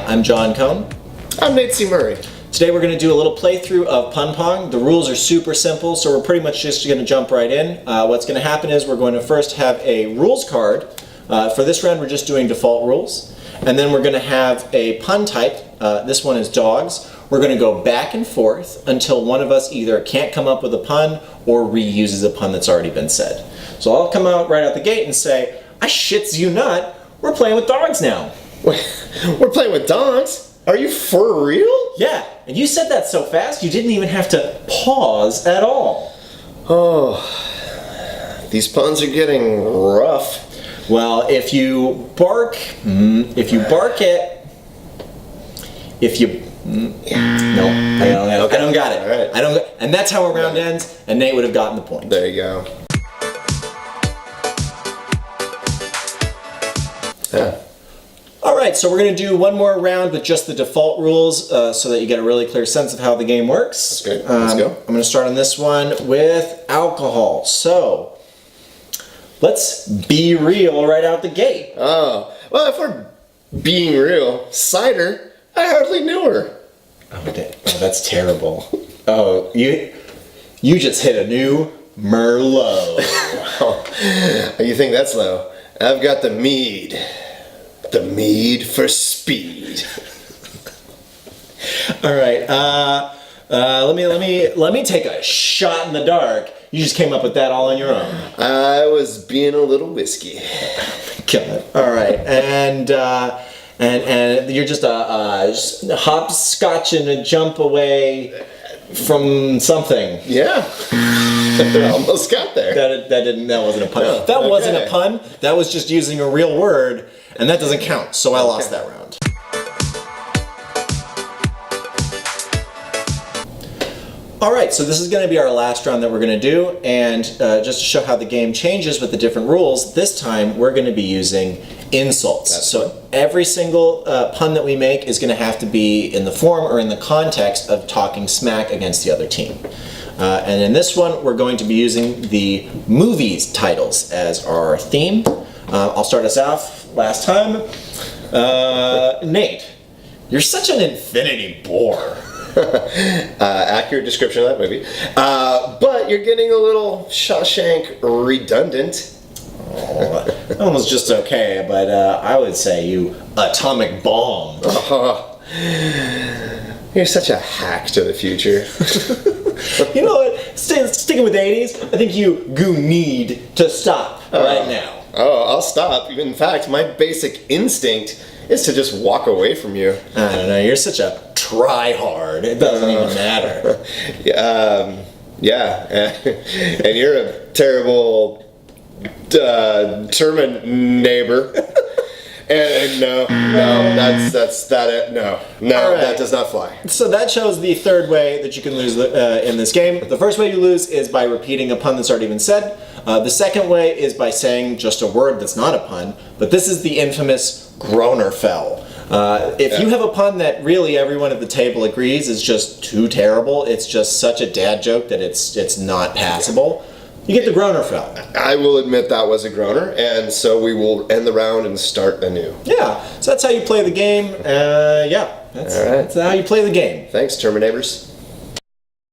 I'm John Cohn. I'm Nate C. Murray. Today we're going to do a little playthrough of Pun Pong. The rules are super simple, so we're pretty much just going to jump right in. What's going to happen is we're going to first have a rules card. For this round we're just doing default rules. And then we're going to have a pun type. This one is dogs. We're going to go back and forth until one of us either can't come up with a pun or reuses a pun that's already been said. So I'll come out right out the gate and say, I shits you not, we're playing with dogs now. We're playing with dogs? Are you for real? Yeah, and you said that so fast you didn't even have to pause at all. Oh, these puns are getting rough. Well, if you bark it, no, I don't got it. All right. I don't, and that's how a round ends, and Nate would have gotten the point. There you go. Yeah. Alright, so we're going to do one more round with just the default rules so that you get a really clear sense of how the game works. That's good. Let's go. I'm going to start on this one with alcohol. So, let's be real right out the gate. Oh, well, if we're being real, cider, I hardly knew her. Oh, that's terrible. Oh, you just hit a new Merlot. You think that's low? I've got the mead. The mead for speed. All right. Let me take a shot in the dark. You just came up with that all on your own. I was being a little whiskey. God. All right. And you're just a hopscotch and a jump away from something. Yeah. I almost got there. That wasn't a pun. No, that okay. wasn't a pun. That was just using a real word, and that doesn't count. So I lost that round. All right, so this is going to be our last round that we're going to do, and just to show how the game changes with the different rules, this time we're going to be using insults. So every single pun that we make is going to have to be in the form or in the context of talking smack against the other team. And in this one, we're going to be using the movies titles as our theme. I'll start us off last time. Nate, you're such an infinity bore. Accurate description of that movie. But you're getting a little Shawshank redundant. Oh, that one was just okay, but I would say you atomic bomb. Oh, you're such a hack to the future. You know what? Sticking with the 80s, I think you need to stop right now. Oh, I'll stop. In fact, my basic instinct is to just walk away from you. I don't know. You're such a try-hard. It doesn't even matter. Yeah. And you're a terrible Terminator. And no, that's it. No, right. That does not fly. So that shows the third way that you can lose in this game. The first way you lose is by repeating a pun that's already been said. The second way is by saying just a word that's not a pun, but this is the infamous groaner fell. If you have a pun that really everyone at the table agrees is just too terrible, it's just such a dad joke that it's not passable, you get the groaner fell. I will admit that was a groaner, and so we will end the round and start anew. Yeah, so that's how you play the game. That's how you play the game. Thanks, Terminators.